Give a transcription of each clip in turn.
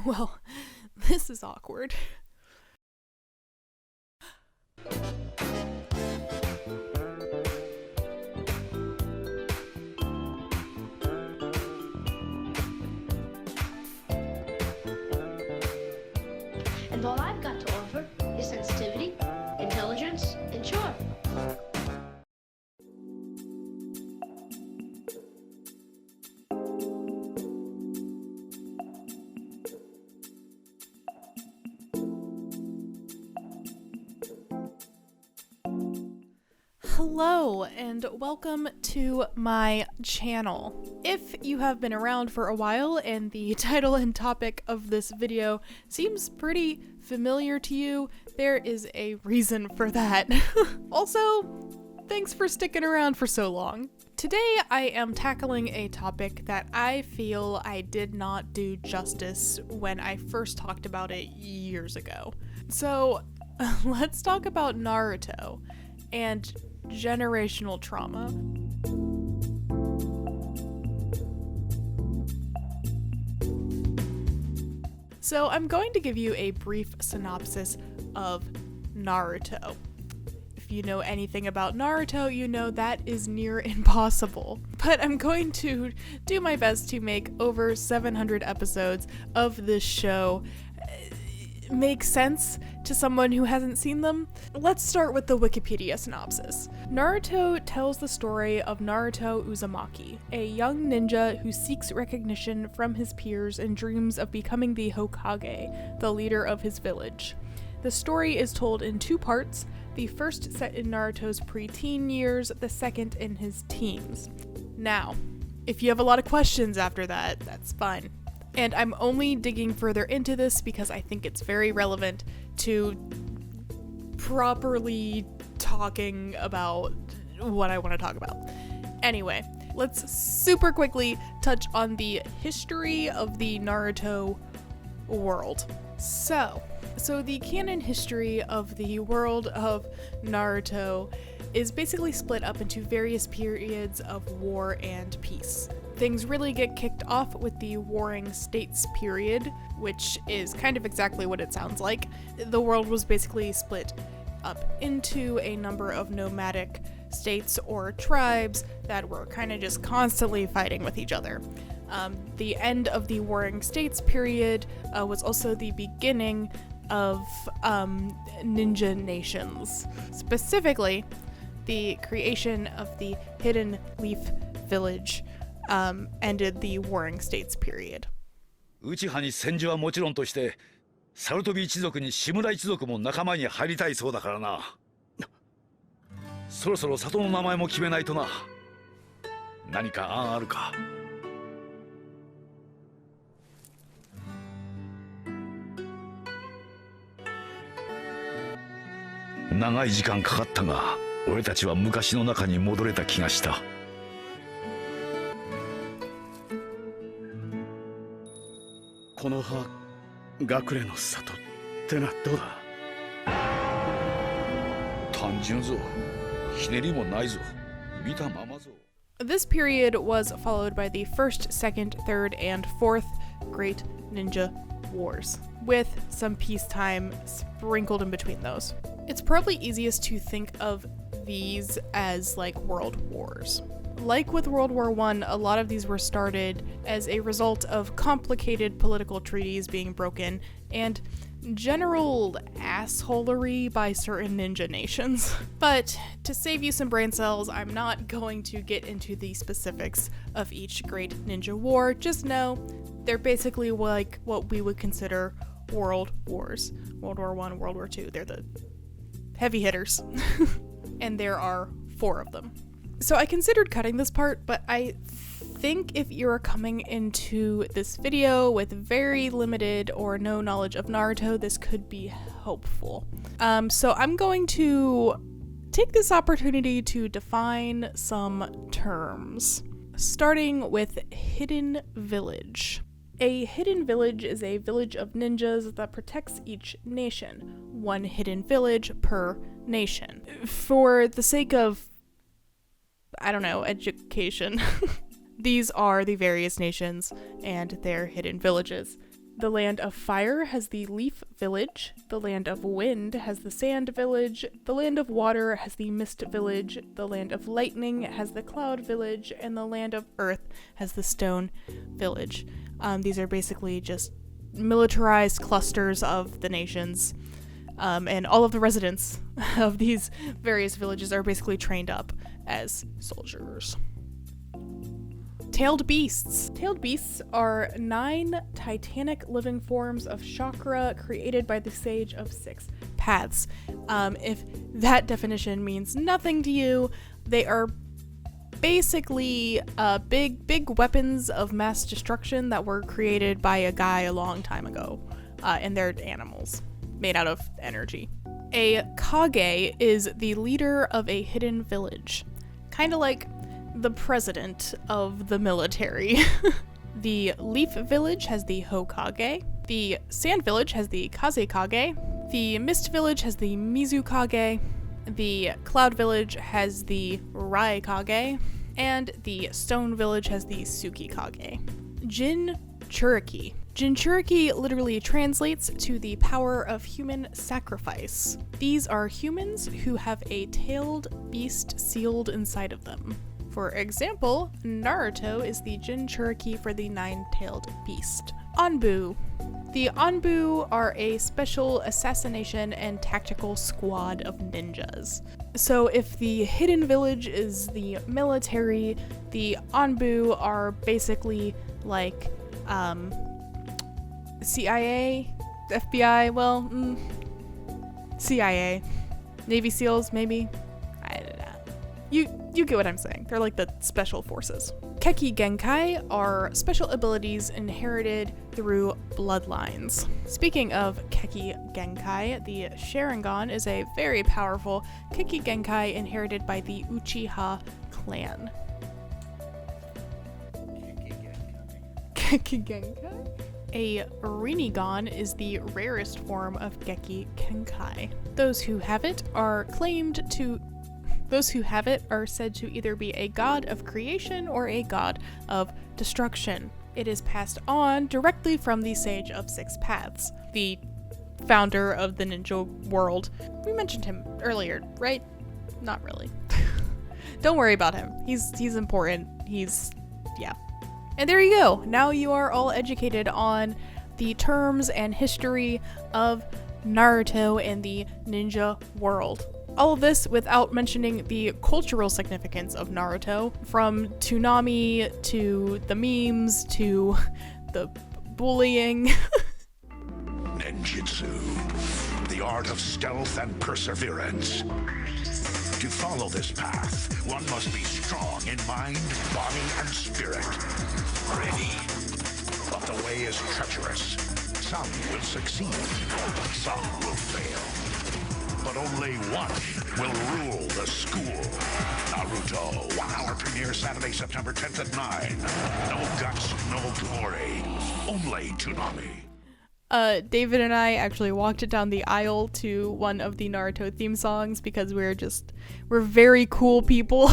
Well, this is awkward. And all I've got to offer is sensitivity, intelligence, and charm. Hello and welcome to my channel. If you have been around for a while and the title and topic of this video seems pretty familiar to you, there is a reason for that. Also, thanks for sticking around for so long. Today I am tackling a topic that I feel I did not do justice when I first talked about it years ago. So let's talk about Naruto and generational trauma. So I'm going to give you a brief synopsis of Naruto. If you know anything about Naruto, you know that is near impossible. But I'm going to do my best to make over 700 episodes of this show make sense to someone who hasn't seen them. Let's start with the Wikipedia synopsis. Naruto tells the story of Naruto Uzumaki, a young ninja who seeks recognition from his peers and dreams of becoming the Hokage, the leader of his village. The story is told in two parts, the first set in Naruto's preteen years, the second in his teens. Now, if you have a lot of questions after that, that's fine. And I'm only digging further into this because I think it's very relevant to properly talking about what I want to talk about. Anyway, let's super quickly touch on the history of the Naruto world. So the canon history of the world of Naruto is basically split up into various periods of war and peace. Things really get kicked off with the Warring States period, which is kind of exactly what it sounds like. The world was basically split up into a number of nomadic states or tribes that were kind of just constantly fighting with each other. The end of the Warring States period was also the beginning of ninja nations. Specifically, the creation of the Hidden Leaf Village ended the Warring States period. 内派に戦時はもちろんとしてサルトビ一族に志村一族も仲間に入りたいそうだからな。そろそろ里の名前も決めないとな。何か案あるか。長い時間かかったが俺たちは昔の中に戻れた気がした。この葉学礼の里ってのはどうだ。単純ぞ。ひねりもないぞ。見たままぞ。 This period was followed by the first, second, third, and fourth Great Ninja Wars, with some peacetime sprinkled in between those. It's probably easiest to think of these as like world wars. Like with World War I, a lot of these were started as a result of complicated political treaties being broken and general assholery by certain ninja nations. But to save you some brain cells, I'm not going to get into the specifics of each great ninja war. Just know they're basically like what we would consider world wars. World War I, World War II, they're the heavy hitters. And there are 4 of them. So I considered cutting this part, but I think if you're coming into this video with very limited or no knowledge of Naruto, this could be helpful. So I'm going to take this opportunity to define some terms, starting with Hidden Village. A hidden village is a village of ninjas that protects each nation. One hidden village per nation. For the sake of, I don't know, education, these are the various nations and their hidden villages. The Land of Fire has the Leaf Village. The Land of Wind has the Sand Village. The Land of Water has the Mist Village. The Land of Lightning has the Cloud Village. And the Land of Earth has the Stone Village. These are basically just militarized clusters of the nations. And all of the residents of these various villages are basically trained up as soldiers. Tailed beasts. Tailed beasts are 9 titanic living forms of chakra created by the Sage of Six Paths. If that definition means nothing to you, they are basically big weapons of mass destruction that were created by a guy a long time ago, and they're animals made out of energy. A Kage is the leader of a hidden village, kind of like the president of the military. The Leaf Village has the Hokage. The Sand Village has the Kazekage. The Mist Village has the Mizukage. The Cloud Village has the Raikage. And the Stone Village has the Tsukikage. Jinchuriki. Jinchuriki literally translates to the power of human sacrifice. These are humans who have a tailed beast sealed inside of them. For example, Naruto is the Jinchuriki for the 9-tailed beast. Anbu. The Anbu are a special assassination and tactical squad of ninjas. So if the hidden village is the military, the Anbu are basically like CIA, FBI, CIA, Navy SEALs maybe. I don't know. You get what I'm saying. They're like the special forces. Keki Genkai are special abilities inherited through bloodlines. Speaking of Keki Genkai, the Sharingan is a very powerful Keki Genkai inherited by the Uchiha clan. Keki Genkai? A Rinnegan is the rarest form of Geki Genkai. Those who have it are said to either be a god of creation or a god of destruction. It is passed on directly from the Sage of Six Paths, the founder of the ninja world. We mentioned him earlier, right? Not really. Don't worry about him. He's important. Yeah. And there you go. Now you are all educated on the terms and history of Naruto and the ninja world. All of this without mentioning the cultural significance of Naruto, from Toonami to the memes to the bullying. Ninjutsu, the art of stealth and perseverance. To follow this path, one must be strong in mind, body, and spirit. Ready. But the way is treacherous. Some will succeed, some will fail. But only one will rule the school. Naruto, 1-hour premiere Saturday, September 10th at 9. No guts, no glory. Only Toonami. David and I actually walked it down the aisle to one of the Naruto theme songs because we're very cool people.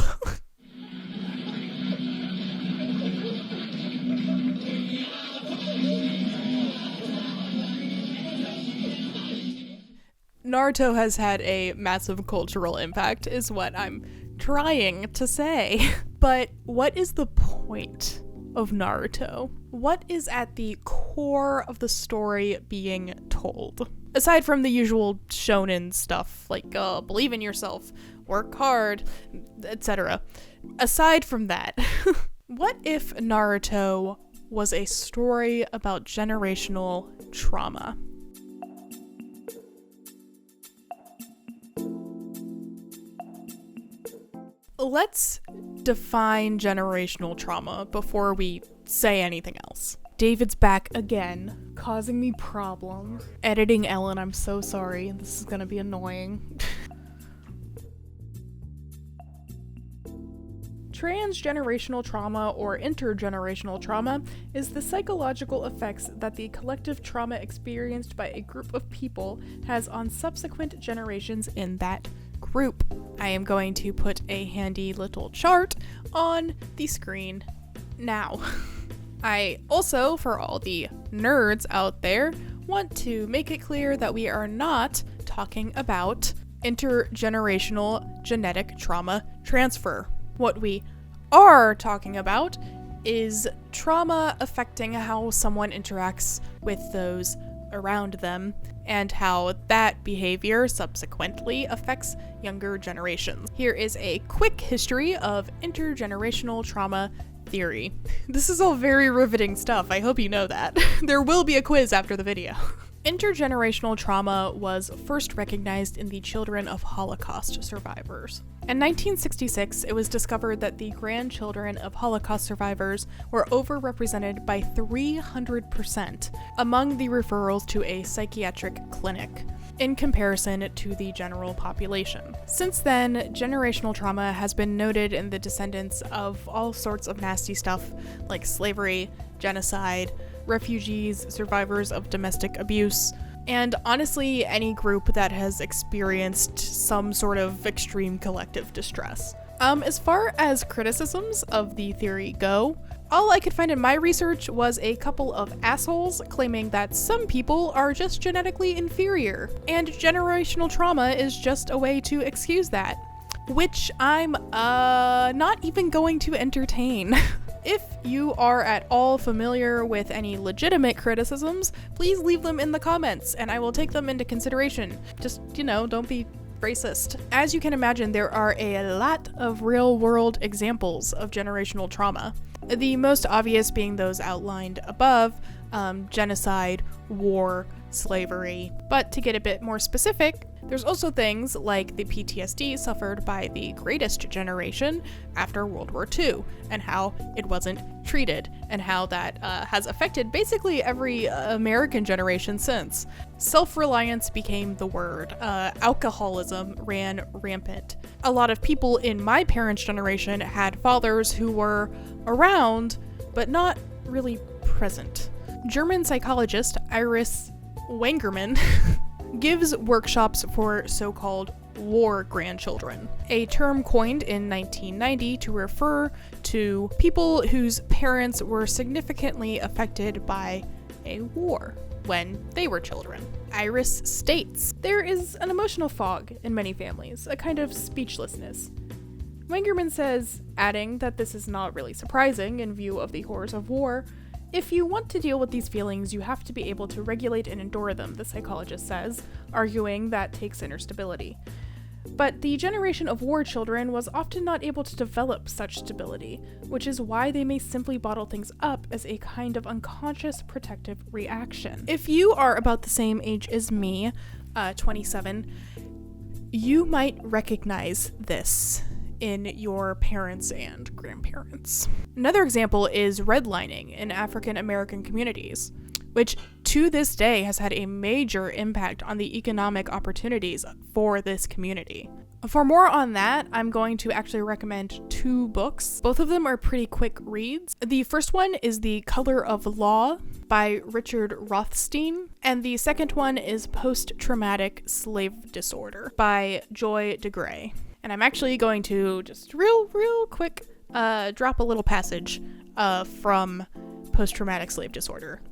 Naruto has had a massive cultural impact, is what I'm trying to say. But what is the point of Naruto? What is at the core of the story being told? Aside from the usual shonen stuff, like believe in yourself, work hard, etc. Aside from that, what if Naruto was a story about generational trauma? Let's define generational trauma before we say anything else. David's back again, causing me problems. Editing Ellen, I'm so sorry. This is gonna be annoying. Transgenerational trauma or intergenerational trauma is the psychological effects that the collective trauma experienced by a group of people has on subsequent generations in that group. I am going to put a handy little chart on the screen now. I also, for all the nerds out there, want to make it clear that we are not talking about intergenerational genetic trauma transfer. What we are talking about is trauma affecting how someone interacts with those around them and how that behavior subsequently affects younger generations. Here is a quick history of intergenerational trauma theory. This is all very riveting stuff, I hope you know that. There will be a quiz after the video. Intergenerational trauma was first recognized in the children of Holocaust survivors. In 1966, it was discovered that the grandchildren of Holocaust survivors were overrepresented by 300% among the referrals to a psychiatric clinic, in comparison to the general population. Since then, generational trauma has been noted in the descendants of all sorts of nasty stuff like slavery, genocide, refugees, survivors of domestic abuse, and honestly, any group that has experienced some sort of extreme collective distress. As far as criticisms of the theory go, all I could find in my research was a couple of assholes claiming that some people are just genetically inferior, and generational trauma is just a way to excuse that, which I'm not even going to entertain. If you are at all familiar with any legitimate criticisms, please leave them in the comments and I will take them into consideration. Just, don't be racist. As you can imagine, there are a lot of real-world examples of generational trauma. The most obvious being those outlined above, genocide, war, slavery. But to get a bit more specific, there's also things like the PTSD suffered by the greatest generation after World War II, and how it wasn't treated, and how that has affected basically every American generation since. Self-reliance became the word. Alcoholism ran rampant. A lot of people in my parents' generation had fathers who were around, but not really present. German psychologist Iris Wengerman gives workshops for so-called war grandchildren, a term coined in 1990 to refer to people whose parents were significantly affected by a war when they were children. Iris states, "There is an emotional fog in many families, a kind of speechlessness." Wengerman says, adding that this is not really surprising in view of the horrors of war. If you want to deal with these feelings, you have to be able to regulate and endure them, the psychologist says, arguing that takes inner stability. But the generation of war children was often not able to develop such stability, which is why they may simply bottle things up as a kind of unconscious protective reaction. If you are about the same age as me, 27, you might recognize this in your parents and grandparents. Another example is redlining in African American communities, which to this day has had a major impact on the economic opportunities for this community. For more on that, I'm going to actually recommend 2 books. Both of them are pretty quick reads. The first one is The Color of Law by Richard Rothstein, and the second one is Post-Traumatic Slave Disorder by Joy DeGray. And I'm actually going to just real quick drop a little passage from Post-Traumatic Slave Disorder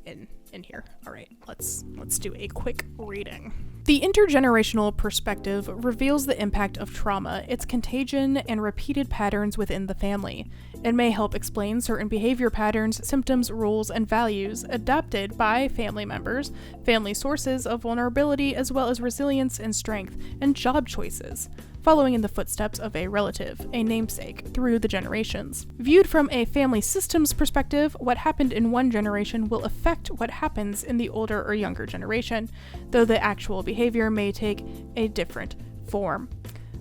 in here. All right, let's do a quick reading. The intergenerational perspective reveals the impact of trauma, its contagion, and repeated patterns within the family. It may help explain certain behavior patterns, symptoms, rules, and values adopted by family members, family sources of vulnerability, as well as resilience and strength, and job choices, following in the footsteps of a relative, a namesake, through the generations. Viewed from a family systems perspective, what happened in one generation will affect what happens in the older or younger generation, though the actual behavior may take a different form.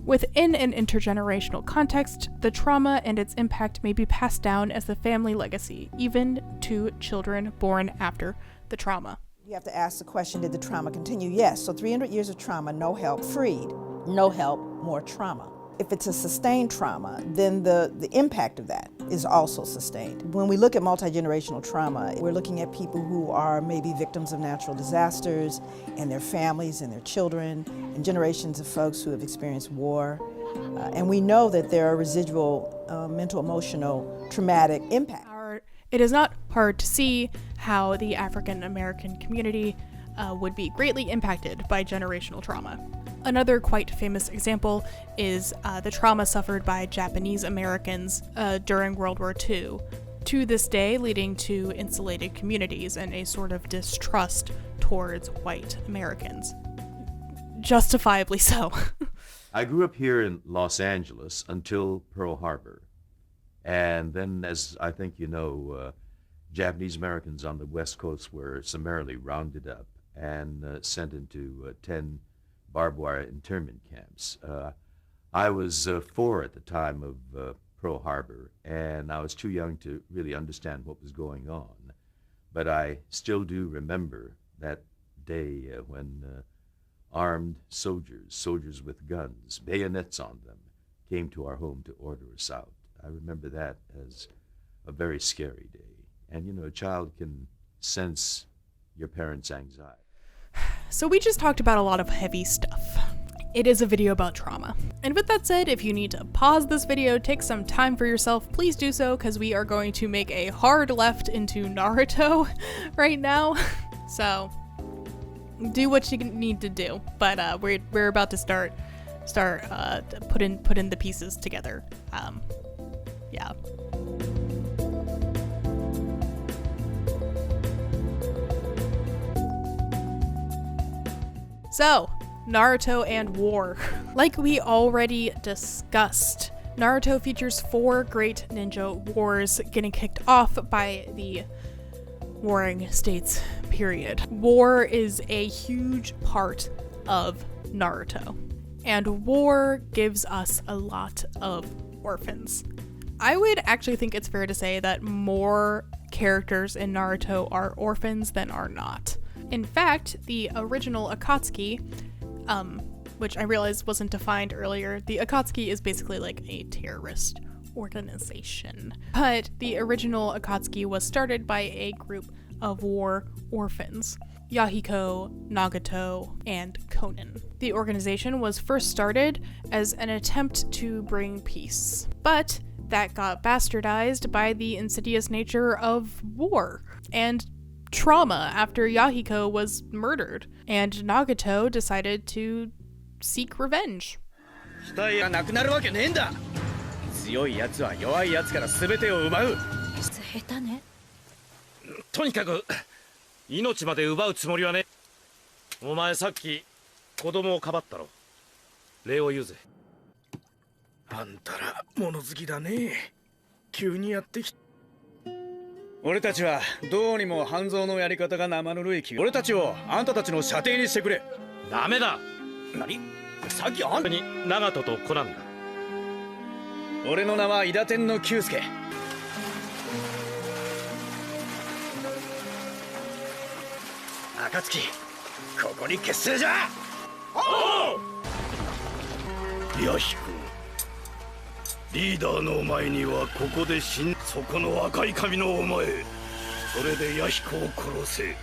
Within an intergenerational context, the trauma and its impact may be passed down as the family legacy, even to children born after the trauma. You have to ask the question, did the trauma continue? Yes, so 300 years of trauma, no help, freed. No help, more trauma. If it's a sustained trauma, then the impact of that is also sustained. When we look at multi-generational trauma, we're looking at people who are maybe victims of natural disasters and their families and their children and generations of folks who have experienced war. And we know that there are residual mental, emotional, traumatic impacts. Our It is not hard to see how the African American community would be greatly impacted by generational trauma. Another quite famous example is the trauma suffered by Japanese Americans during World War II, to this day leading to insulated communities and a sort of distrust towards white Americans. Justifiably so. I grew up here in Los Angeles until Pearl Harbor. And then, as I think you know, Japanese Americans on the West Coast were summarily rounded up and sent into 10 barbed wire internment camps. I was 4 at the time of Pearl Harbor, and I was too young to really understand what was going on. But I still do remember that day when armed soldiers with guns, bayonets on them, came to our home to order us out. I remember that as a very scary day. And, you know, a child can sense your parents' anxiety. So we just talked about a lot of heavy stuff. It is a video about trauma. And with that said, if you need to pause this video, take some time for yourself, please do so, because we are going to make a hard left into Naruto right now. So do what you need to do. But we're about to start put in the pieces together. Yeah. So, Naruto and war. Like we already discussed, Naruto features 4 great ninja wars getting kicked off by the Warring States period. War is a huge part of Naruto, and war gives us a lot of orphans. I would actually think it's fair to say that more characters in Naruto are orphans than are not. In fact, the original Akatsuki, which I realized wasn't defined earlier, the Akatsuki is basically like a terrorist organization. But the original Akatsuki was started by a group of war orphans: Yahiko, Nagato, and Konan. The organization was first started as an attempt to bring peace, but that got bastardized by the insidious nature of war and trauma after Yahiko was murdered, and Nagato decided to seek revenge. 死体がなくなるわけねえんだ。強い奴は弱い奴から全てを奪う。下手ね。とにかく命まで奪うつもりはね。お前さっき子供をかばったろ。礼を言うぜ。あんたら物好きだね。急にやってき。俺たちはどうにも半蔵のやり方が生ぬるい気が。俺たちをあんたたちの舎弟にしてくれ。ダメだ。何？さっきあんたに長門とコナンだ。俺の名は伊達天の久助。暁、ここに決戦じゃ。おう。ヤヒコ、リーダーのお前にはここでそこの赤い髪のお前、それでヤヒコを殺せ。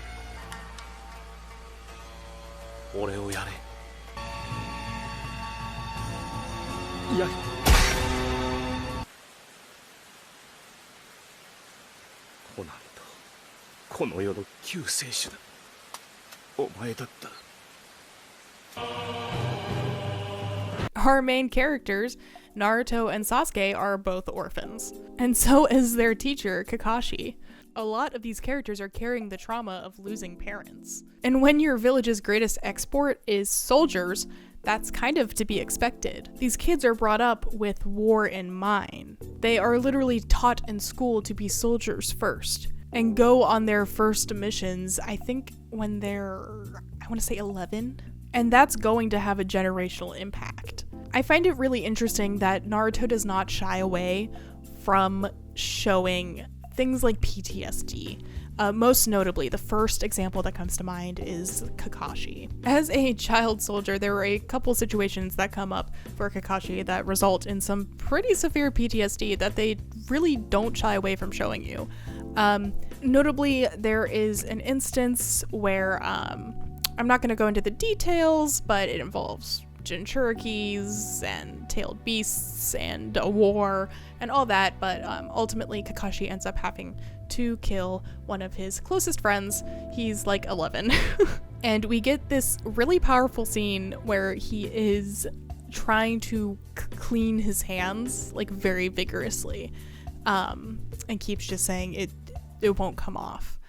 俺をやれ。ヤヒコナンとこの世の救世主だ。お前だった。Our main characters, Naruto and Sasuke, are both orphans, and so is their teacher, Kakashi. A lot of these characters are carrying the trauma of losing parents. And when your village's greatest export is soldiers, that's kind of to be expected. These kids are brought up with war in mind. They are literally taught in school to be soldiers first, and go on their first missions, I think when they're, I want to say 11, and that's going to have a generational impact. I find it really interesting that Naruto does not shy away from showing things like PTSD. Most notably, the first example that comes to mind is Kakashi. As a child soldier, there were a couple situations that come up for Kakashi that result in some pretty severe PTSD that they really don't shy away from showing you. Notably, there is an instance where, I'm not going to go into the details, but it involves Jinchurikis and tailed beasts and a war and all that, but ultimately Kakashi ends up having to kill one of his closest friends. He's like 11. And we get this really powerful scene where he is trying to clean his hands like very vigorously, and keeps just saying it won't come off.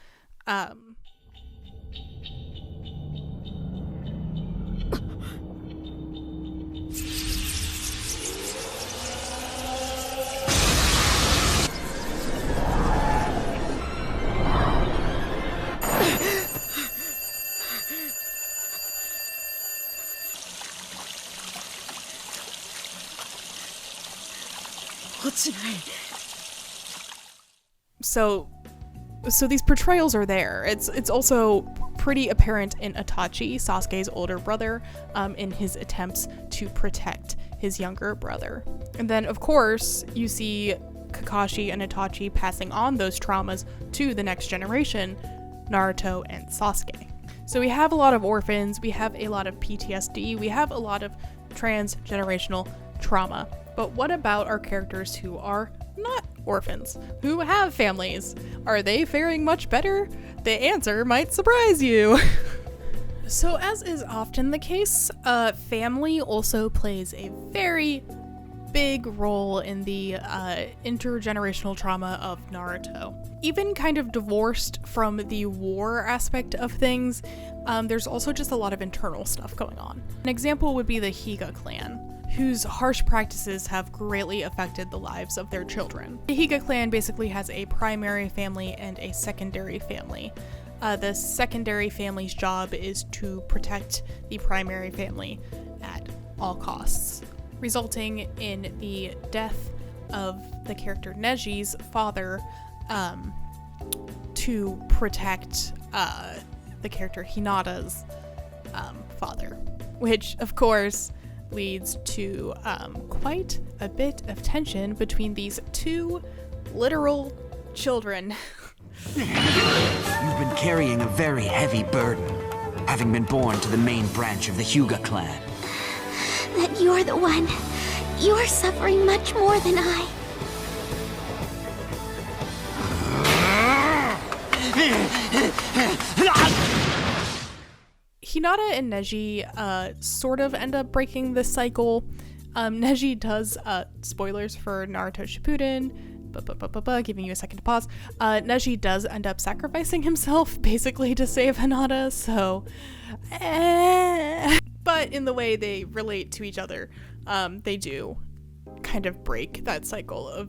So these portrayals are there. It's also pretty apparent in Itachi, Sasuke's older brother, in his attempts to protect his younger brother. And then, of course, you see Kakashi and Itachi passing on those traumas to the next generation, Naruto and Sasuke. So we have a lot of orphans, we have a lot of PTSD, we have a lot of transgenerational trauma. But what about our characters who are not orphans, who have families? Are they faring much better? The answer might surprise you. So, as is often the case, family also plays a very big role in the intergenerational trauma of Naruto. Even kind of divorced from the war aspect of things, there's also just a lot of internal stuff going on. An example would be the Higa clan, whose harsh practices have greatly affected the lives of their children. The Higa clan basically has a primary family and a secondary family. The secondary family's job is to protect the primary family at all costs, resulting in the death of the character Neji's father, to protect the character Hinata's father, which of course leads to quite a bit of tension between these two literal children. You've been carrying a very heavy burden, having been born to the main branch of the Hyuga clan. That you're the one. You're suffering much more than I. Hinata and Neji sort of end up breaking this cycle. Neji does, spoilers for Naruto Shippuden, giving you a second to pause. Neji does end up sacrificing himself, basically, to save Hinata, so... But in the way they relate to each other, they do kind of break that cycle of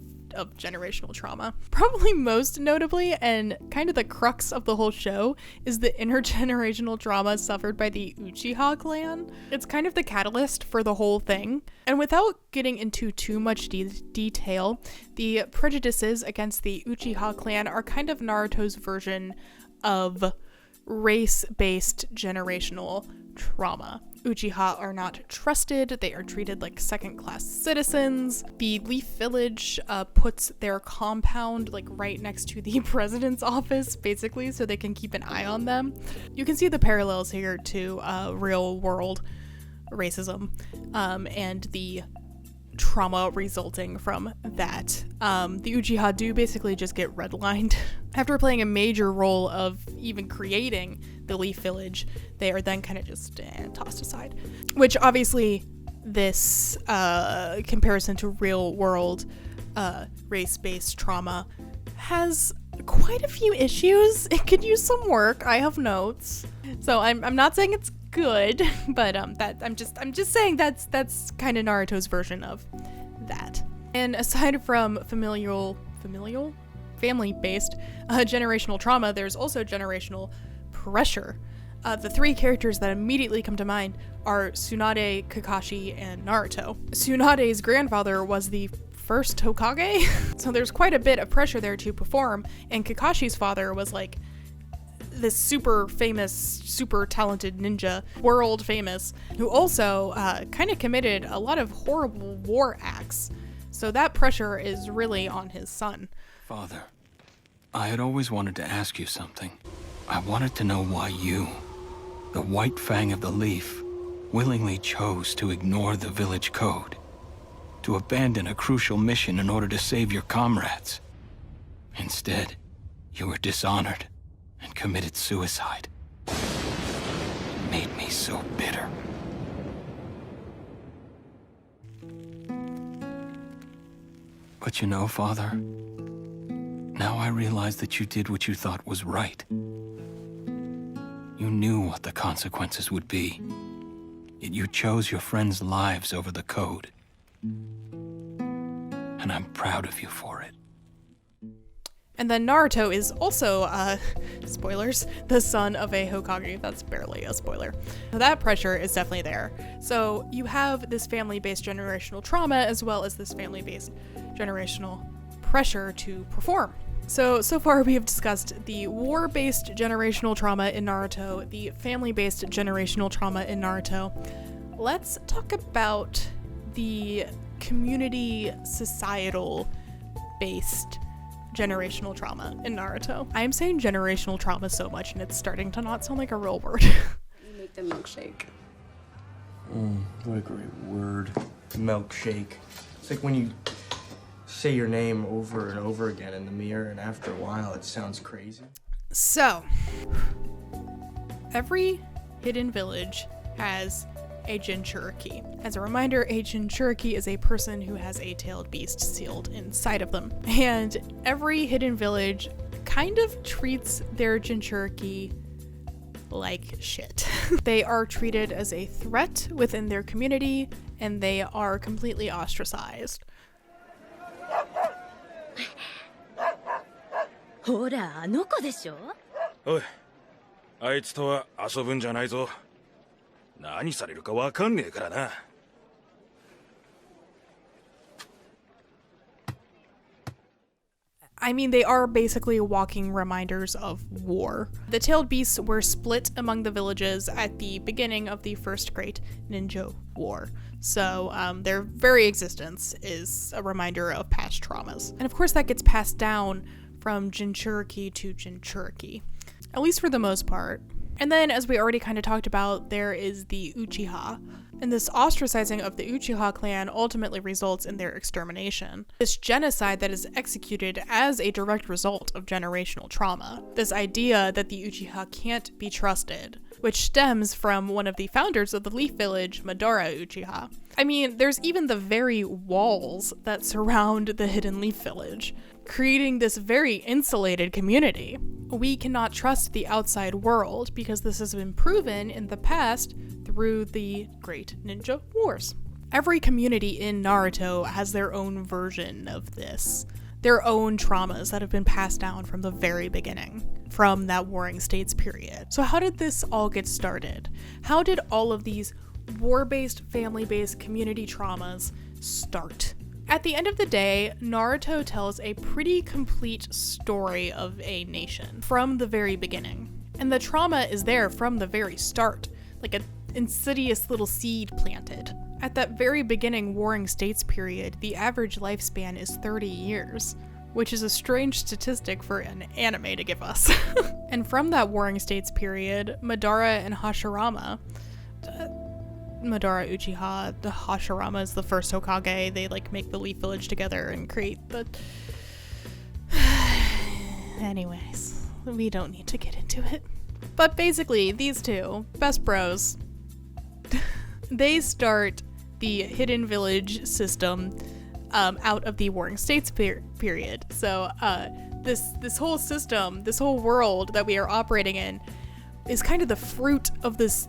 generational trauma. Probably most notably, and kind of the crux of the whole show, is the intergenerational trauma suffered by the Uchiha clan. It's kind of the catalyst for the whole thing. And without getting into too much detail, the prejudices against the Uchiha clan are kind of Naruto's version of race-based generational trauma. Uchiha are not trusted, they are treated like second-class citizens. The Leaf Village puts their compound like right next to the president's office, basically, so they can keep an eye on them. You can see the parallels here to real-world racism and the trauma resulting from that. The Uchiha do basically just get redlined. After playing a major role of even creating the Leaf Village, they are then kind of just tossed aside. Which obviously this comparison to real world race-based trauma has quite a few issues. It could use some work. I have notes. So I'm not saying it's good, but I'm just saying that's kind of Naruto's version of that. And aside from family-based generational trauma, there's also generational pressure. The three characters that immediately come to mind are Tsunade, Kakashi, and Naruto. Tsunade's grandfather was the first Hokage, so there's quite a bit of pressure there to perform, and Kakashi's father was like this super famous, super talented ninja, world famous, who also kind of committed a lot of horrible war acts. So that pressure is really on his son. Father, I had always wanted to ask you something. I wanted to know why you, the White Fang of the Leaf, willingly chose to ignore the village code, to abandon a crucial mission in order to save your comrades. Instead, You were dishonored and committed suicide. It made me so bitter. But you know, Father, now I realize that you did what you thought was right. You knew what the consequences would be, yet you chose your friends' lives over the code. And I'm proud of you for it. And then Naruto is also, spoilers, the son of a Hokage. That's barely a spoiler. That pressure is definitely there. So you have this family-based generational trauma as well as this family-based generational pressure to perform. So far we have discussed the war-based generational trauma in Naruto, the family-based generational trauma in Naruto. Let's talk about the community societal-based generational trauma in Naruto. I am saying generational trauma so much and it's starting to not sound like a real word. You make the milkshake. What a great word. Milkshake. It's like when you say your name over and over again in the mirror, and after a while it sounds crazy. So, every hidden village has a Jinchuriki. As a reminder, a Jinchuriki is a person who has a tailed beast sealed inside of them. And every hidden village kind of treats their Jinchuriki like shit. They are treated as a threat within their community, and they are completely ostracized. ほら、あの子でしょ? おい、あいつとは遊ぶんじゃないぞ。何されるかわかんねえからな。I mean, they are basically walking reminders of war. The tailed beasts were split among the villages at the beginning of the First Great Ninja War. So their very existence is a reminder of past traumas. And of course that gets passed down from Jinchuriki to Jinchuriki, at least for the most part. And then, as we already kind of talked about, there is the Uchiha. And this ostracizing of the Uchiha clan ultimately results in their extermination. This genocide that is executed as a direct result of generational trauma. This idea that the Uchiha can't be trusted, which stems from one of the founders of the Leaf Village, Madara Uchiha. I mean, there's even the very walls that surround the Hidden Leaf Village, creating this very insulated community. We cannot trust the outside world because this has been proven in the past through the Great Ninja Wars. Every community in Naruto has their own version of this, their own traumas that have been passed down from the very beginning, from that Warring States period. So how did this all get started? How did all of these war-based, family-based community traumas start? At the end of the day, Naruto tells a pretty complete story of a nation from the very beginning. And the trauma is there from the very start, like an insidious little seed planted. At that very beginning Warring States period, the average lifespan is 30 years, which is a strange statistic for an anime to give us. And from that Warring States period, Madara and Hashirama, Madara Uchiha, the Hashirama is the first Hokage. They make the Leaf Village together and create the... Anyways, we don't need to get into it. But basically, these two, best bros, they start the Hidden Village system out of the Warring States period. So this whole system, this whole world that we are operating in is kind of the fruit of this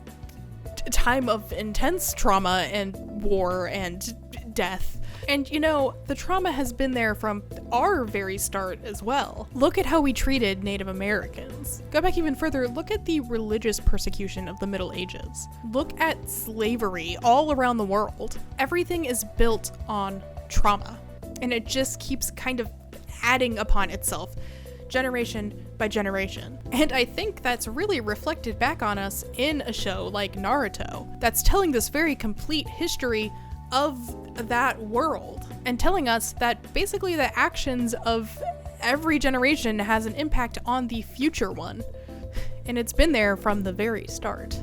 time of intense trauma and war and death. And you know, the trauma has been there from our very start as well. Look at how we treated Native Americans. Go back even further, look at the religious persecution of the Middle Ages. Look at slavery all around the world. Everything is built on trauma, and it just keeps kind of adding upon itself generation by generation. And I think that's really reflected back on us in a show like Naruto, that's telling this very complete history of that world and telling us that basically the actions of every generation has an impact on the future one. And it's been there from the very start.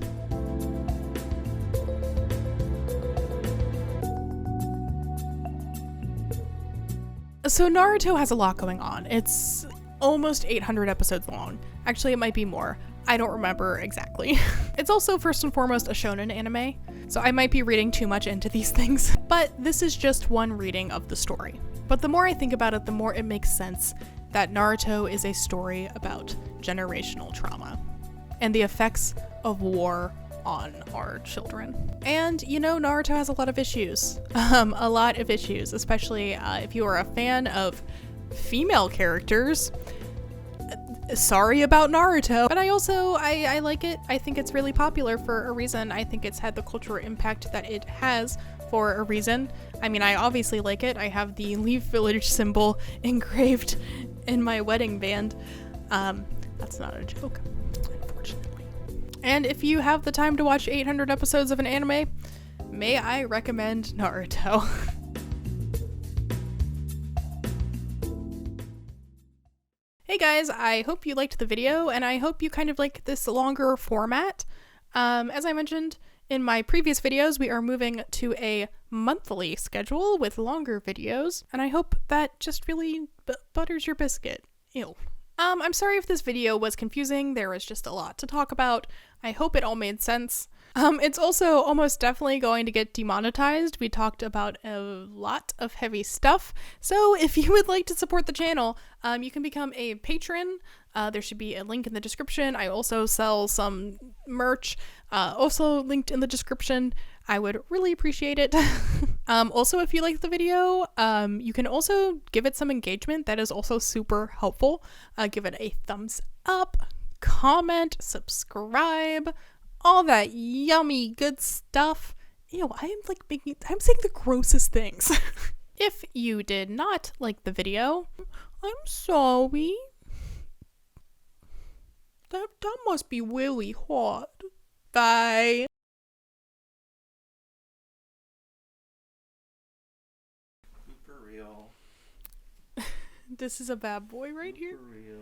So Naruto has a lot going on. It's almost 800 episodes long. Actually, it might be more. I don't remember exactly. It's also first and foremost a shonen anime, so I might be reading too much into these things, but this is just one reading of the story. But the more I think about it, the more it makes sense that Naruto is a story about generational trauma and the effects of war on our children. And you know, Naruto has a lot of issues. A lot of issues, especially if you are a fan of female characters. Sorry about Naruto. But I like it. I think it's really popular for a reason. I think it's had the cultural impact that it has for a reason. I mean, I obviously like it. I have the Leaf Village symbol engraved in my wedding band. That's not a joke, unfortunately. And if you have the time to watch 800 episodes of an anime, may I recommend Naruto. Hey guys, I hope you liked the video, and I hope you kind of like this longer format. As I mentioned in my previous videos, we are moving to a monthly schedule with longer videos, and I hope that just really butters your biscuit. Ew. I'm sorry if this video was confusing. There was just a lot to talk about. I hope it all made sense. It's also almost definitely going to get demonetized. We talked about a lot of heavy stuff. So if you would like to support the channel, you can become a patron. There should be a link in the description. I also sell some merch, also linked in the description. I would really appreciate it. Also, if you like the video, you can also give it some engagement. That is also super helpful. Give it a thumbs up, comment, subscribe, all that yummy good stuff. Ew, I'm saying the grossest things. If you did not like the video, I'm sorry. That must be really hard. Bye. For real. This is a bad boy right here. For real.